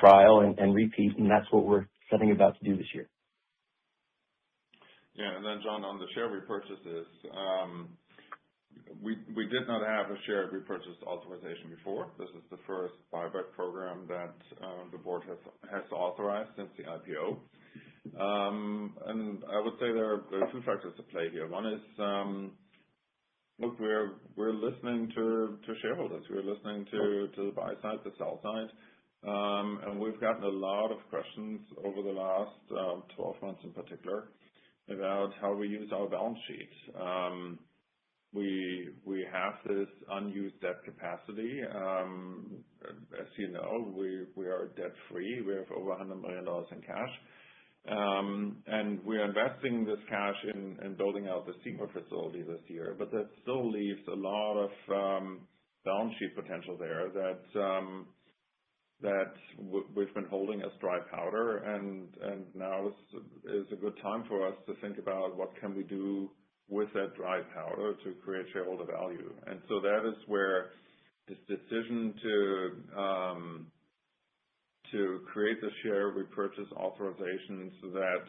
trial and repeat, and that's what we're setting about to do this year. Yeah, and then John, on the share repurchases, we did not have a share repurchase authorization before. This is the first buyback program that the board has authorized since the IPO. And I would say there are 2 factors at play here. One is, look, we're listening to shareholders. We're listening to the buy side, the sell side. And we've gotten a lot of questions over the last 12 months in particular about how we use our balance sheet. We have this unused debt capacity. As you know, we are debt free. We have over $100 million in cash. And we're investing this cash in building out the Seymour facility this year, but that still leaves a lot of balance sheet potential there that we've been holding as dry powder, and now is a good time for us to think about what can we do with that dry powder to create shareholder value. And so that is where this decision to create the share repurchase authorization, so that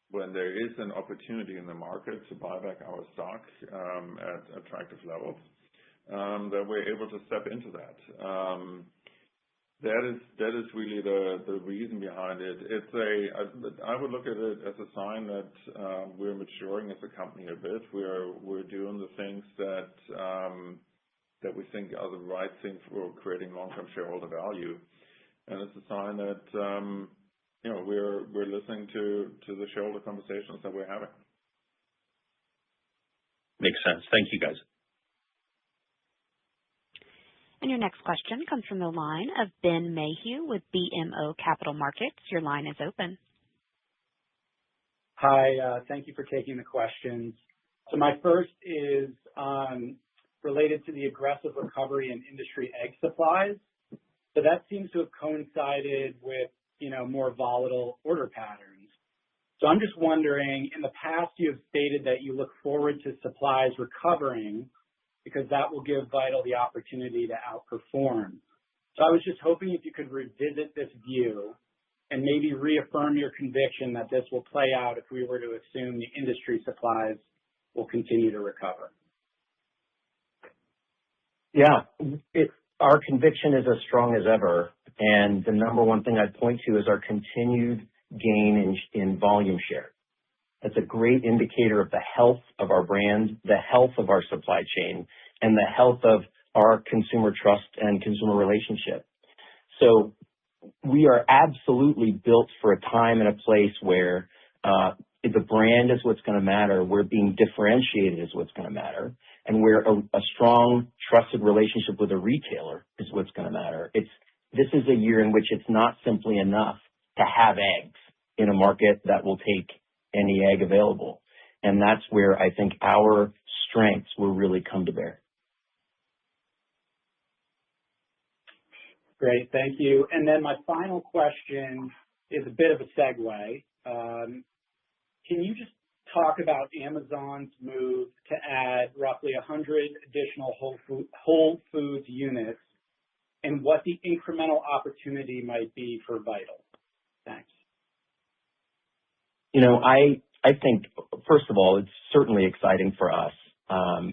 when there is an opportunity in the market to buy back our stock at attractive levels, that we're able to step into that. That is really the reason behind it. I would look at it as a sign that we're maturing as a company a bit. We're doing the things that we think are the right thing for creating long-term shareholder value, and it's a sign that we're listening to the shareholder conversations that we're having. Makes sense. Thank you, guys. And your next question comes from the line of Ben Mayhew with BMO Capital Markets. Your line is open. Hi, thank you for taking the questions. So my first is related to the aggressive recovery in industry egg supplies. So that seems to have coincided with, more volatile order patterns. So I'm just wondering, in the past you have stated that you look forward to supplies recovering because that will give Vital the opportunity to outperform. So I was just hoping if you could revisit this view and maybe reaffirm your conviction that this will play out if we were to assume the industry supplies will continue to recover. Yeah, our conviction is as strong as ever, and the number one thing I'd point to is our continued gain in volume share. That's a great indicator of the health of our brand, the health of our supply chain, and the health of our consumer trust and consumer relationship. So we are absolutely built for a time and a place where the brand is what's going to matter, where being differentiated is what's going to matter, and where a strong, trusted relationship with a retailer is what's going to matter. This is a year in which it's not simply enough to have eggs in a market that will take any egg available. And that's where I think our strengths will really come to bear. Great, thank you. And then my final question is a bit of a segue. Can you just talk about Amazon's move to add roughly 100 additional Whole Foods units and what the incremental opportunity might be for Vital? Thanks. I think, first of all, it's certainly exciting for us.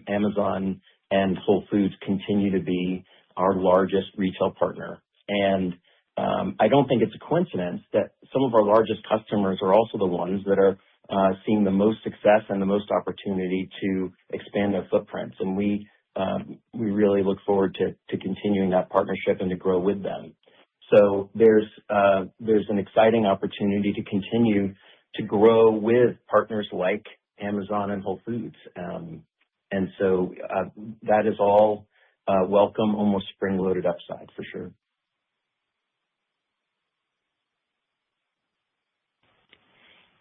Amazon and Whole Foods continue to be our largest retail partner. And I don't think it's a coincidence that some of our largest customers are also the ones that are seeing the most success and the most opportunity to expand their footprints. And we really look forward to continuing that partnership and to grow with them. So there's an exciting opportunity to continue to grow with partners like Amazon and Whole Foods. And so that is all welcome, almost spring-loaded upside for sure.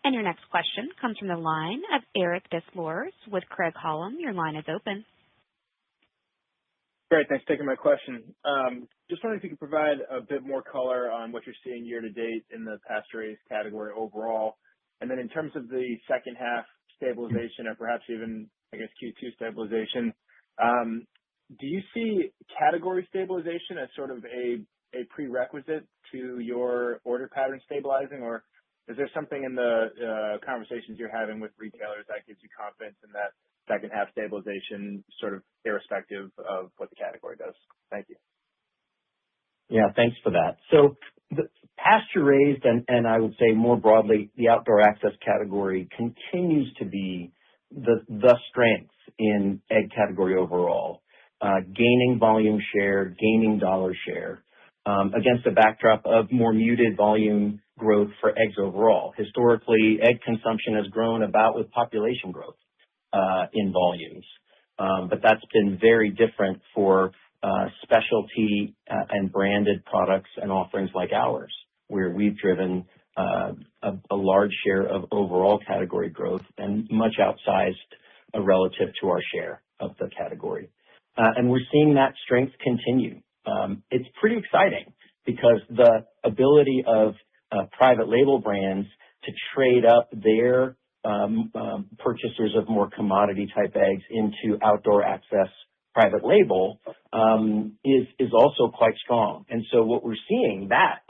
And your next question comes from the line of Eric Des Lauriers with Craig-Hallum. Your line is open. Great. Thanks for taking my question. Just wondering if you could provide a bit more color on what you're seeing year to date in the pasture-raised category overall. And then in terms of the second half stabilization or perhaps even, Q2 stabilization, do you see category stabilization as sort of a prerequisite to your order pattern stabilizing, or is there something in the conversations you're having with retailers that gives you confidence in that second half stabilization, sort of irrespective of what the category does? Thank you. Yeah, thanks for that. So the pasture raised and I would say more broadly, the outdoor access category continues to be the strength in egg category overall, gaining volume share, gaining dollar share, against a backdrop of more muted volume growth for eggs overall. Historically, egg consumption has grown about with population growth in volumes. But that's been very different for specialty and branded products and offerings like ours, where we've driven a large share of overall category growth and much outsized relative to our share of the category. And we're seeing that strength continue. It's pretty exciting because the ability of private label brands to trade up their purchasers of more commodity type eggs into outdoor access private label is also quite strong. And so what we're seeing that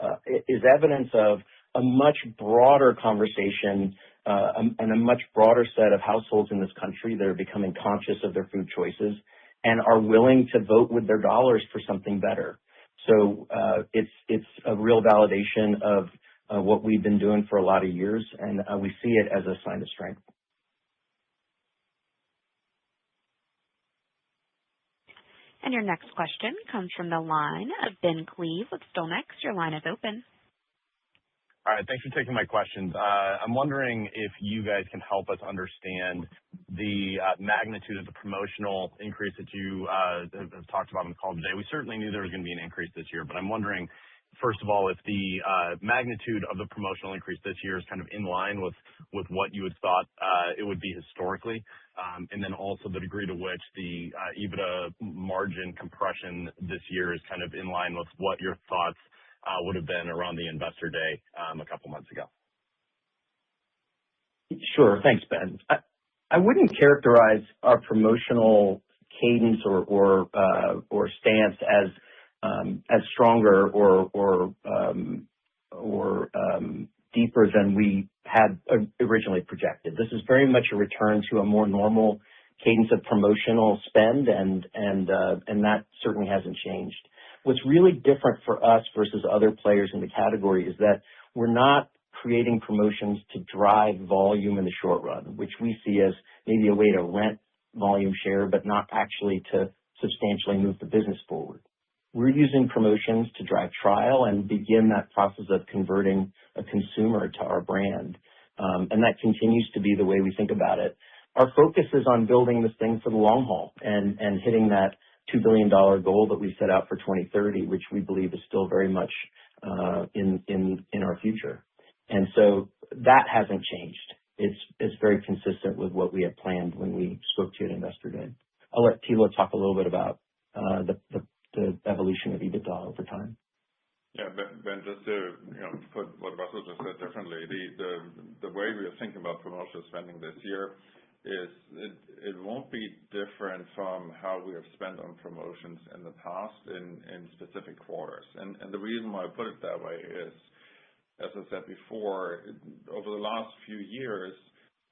is evidence of a much broader conversation and a much broader set of households in this country that are becoming conscious of their food choices and are willing to vote with their dollars for something better. So it's a real validation of what we've been doing for a lot of years, and we see it as a sign of strength. And your next question comes from the line of Ben Cleve with StoneX. Your line is open. All right. Thanks for taking my questions. I'm wondering if you guys can help us understand the magnitude of the promotional increase that you have talked about on the call today. We certainly knew there was going to be an increase this year, but I'm wondering, first of all, if the magnitude of the promotional increase this year is kind of in line with what you had thought it would be historically, and then also the degree to which the EBITDA margin compression this year is kind of in line with what your thoughts would have been around the Investor Day a couple months ago. Sure. Thanks, Ben. I wouldn't characterize our promotional cadence or stance as stronger or deeper than we had originally projected. This is very much a return to a more normal cadence of promotional spend, and that certainly hasn't changed. What's really different for us versus other players in the category is that we're not creating promotions to drive volume in the short run, which we see as maybe a way to rent volume share, but not actually to substantially move the business forward. We're using promotions to drive trial and begin that process of converting a consumer to our brand. And that continues to be the way we think about it. Our focus is on building this thing for the long haul and hitting that $2 billion goal that we set out for 2030, which we believe is still very much in our future. And so that hasn't changed. It's very consistent with what we had planned when we spoke to you at Investor Day. I'll let Thilo talk a little bit about the evolution of EBITDA over time. Yeah, Ben, just to put what Russell just said differently, the way we are thinking about promotional spending this year is it won't be different from how we have spent on promotions in the past in specific quarters. And the reason why I put it that way is, as I said before, over the last few years,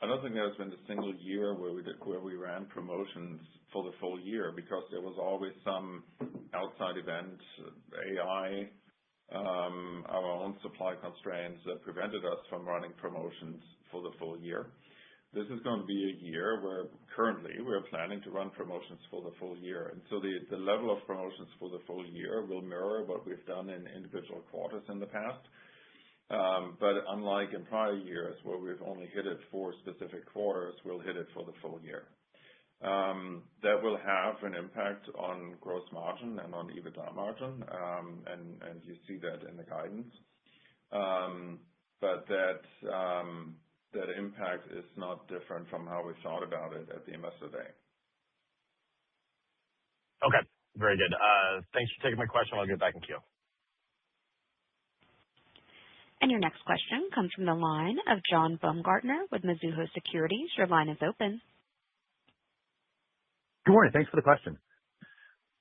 I don't think there's been a single year where we ran promotions for the full year, because there was always some outside event, AI, our own supply constraints that prevented us from running promotions for the full year. This is going to be a year where currently we're planning to run promotions for the full year. And so the level of promotions for the full year will mirror what we've done in individual quarters in the past. But unlike in prior years where we've only hit it for specific quarters, we'll hit it for the full year. That will have an impact on gross margin and on EBITDA margin, and you see that in the guidance. But that impact is not different from how we thought about it at the Investor Day. Okay, very good. Thanks for taking my question. I'll get back in queue. And your next question comes from the line of John Baumgartner with Mizuho Securities. Your line is open. Good morning. Thanks for the question.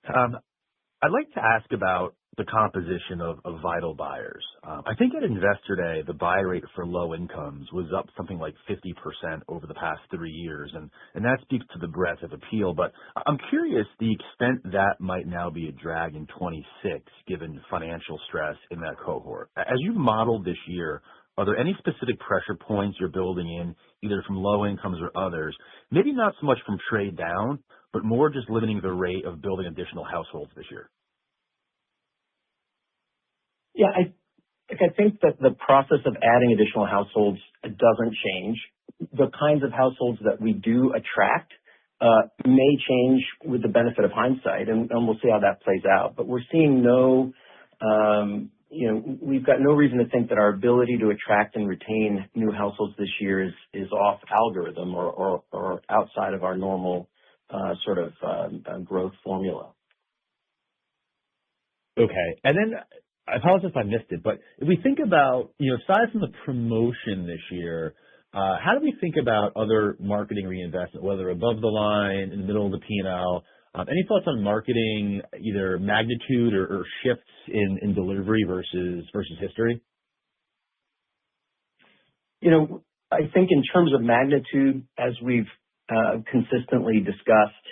I'd like to ask about the composition of Vital buyers. I think at Investor Day, the buy rate for low incomes was up something like 50% over the past 3 years, and that speaks to the breadth of appeal. But I'm curious the extent that might now be a drag in 26, given financial stress in that cohort. As you've modeled this year, are there any specific pressure points you're building in, either from low incomes or others? Maybe not so much from trade down, but more just limiting the rate of building additional households this year. Yeah, I think that the process of adding additional households doesn't change. The kinds of households that we do attract may change with the benefit of hindsight, and we'll see how that plays out. But we're seeing we've got no reason to think that our ability to attract and retain new households this year is off algorithm or outside of our normal sort of growth formula. Okay. And then I apologize if I missed it, but if we think about, aside from the promotion this year, how do we think about other marketing reinvestment, whether above the line, in the middle of the P&L? Any thoughts on marketing, either magnitude or shifts in delivery versus history? I think in terms of magnitude, as we've consistently discussed,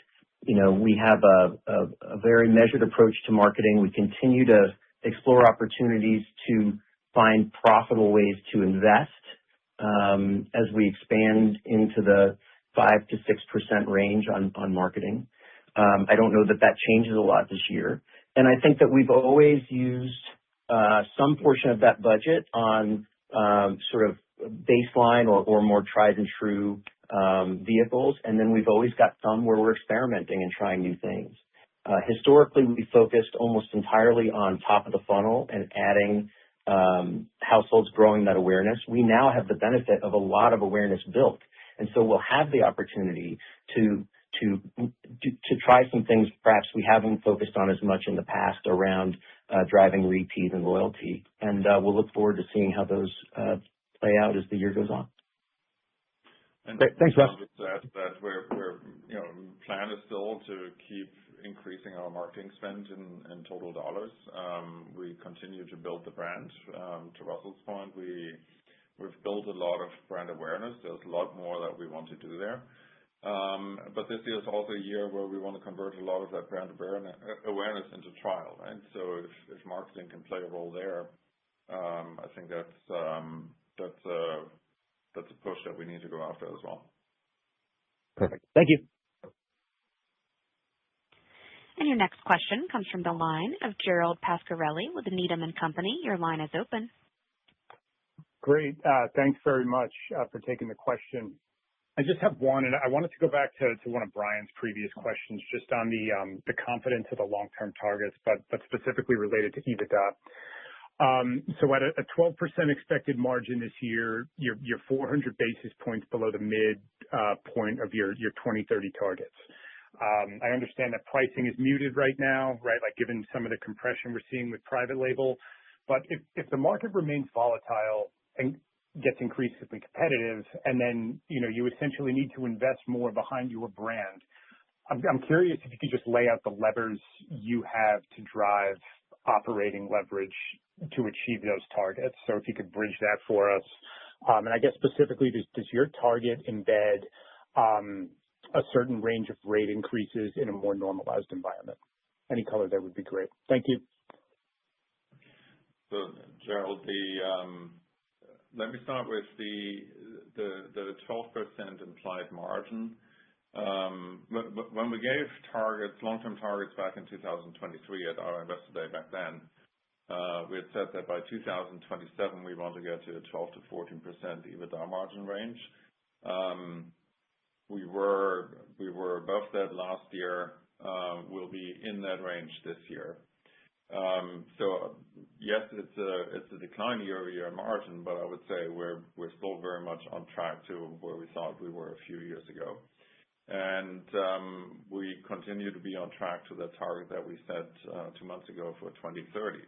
We have a very measured approach to marketing. We continue to explore opportunities to find profitable ways to invest as we expand into the 5 to 6% range on marketing. I don't know that changes a lot this year. And I think that we've always used some portion of that budget on sort of baseline or more tried and true vehicles. And then we've always got some where we're experimenting and trying new things. Historically, we focused almost entirely on top of the funnel and adding households, growing that awareness. We now have the benefit of a lot of awareness built. And so we'll have the opportunity to try some things perhaps we haven't focused on as much in the past around driving repeat and loyalty. And we'll look forward to seeing how those play out as the year goes on. Great. Thanks, Russ. That we're plan is still to keep increasing our marketing spend in total dollars. We continue to build the brand. To Russell's point, we've built a lot of brand awareness. There's a lot more that we want to do there. But this year is also a year where we want to convert a lot of that brand awareness into trial, right? So if marketing can play a role there, I think that's a push that we need to go after as well. Perfect. Thank you. And your next question comes from the line of Gerald Pascarelli with Needham & Company. Your line is open. Great. Thanks very much for taking the question. I just have one, and I wanted to go back to one of Brian's previous questions just on the confidence of the long-term targets, but specifically related to EBITDA. So at a 12% expected margin this year, you're 400 basis points below the mid point of your 2030 targets. I understand that pricing is muted right now, right? Like given some of the compression we're seeing with private label. But if the market remains volatile and gets increasingly competitive, and then you essentially need to invest more behind your brand, I'm curious if you could just lay out the levers you have to drive operating leverage to achieve those targets. So if you could bridge that for us, and I guess specifically, does your target embed a certain range of rate increases in a more normalized environment? Any color there would be great. Thank you. So, Gerald, let me start with the 12% implied margin. When we gave long-term targets back in 2023 at our Investor Day back then, we had said that by 2027 we want to get to a 12 to 14% EBITDA margin range. We were above that last year. We'll be in that range this year. So yes, it's a decline year-over-year margin, but I would say we're still very much on track to where we thought we were a few years ago. And we continue to be on track to the target that we set 2 months ago for 2030.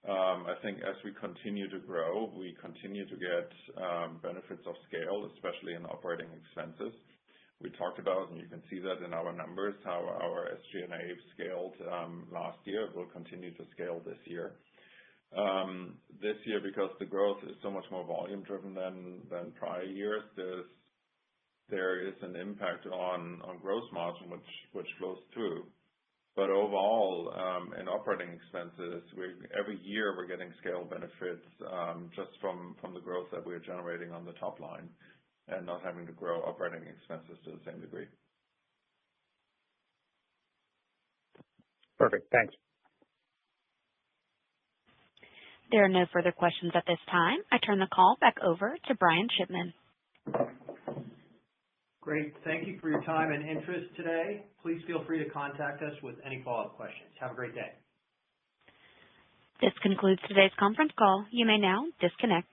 I think as we continue to grow, we continue to get benefits of scale, especially in operating expenses. We talked about, and you can see that in our numbers, how our SG&A scaled last year. It will continue to scale this year. This year, because the growth is so much more volume driven than prior years, there is an impact on gross margin which flows through. But overall, in operating expenses, every year we're getting scale benefits just from the growth that we're generating on the top line, and not having to grow operating expenses to the same degree. Perfect. Thanks. There are no further questions at this time. I turn the call back over to Brian Shipman. Great. Thank you for your time and interest today. Please feel free to contact us with any follow-up questions. Have a great day. This concludes today's conference call. You may now disconnect.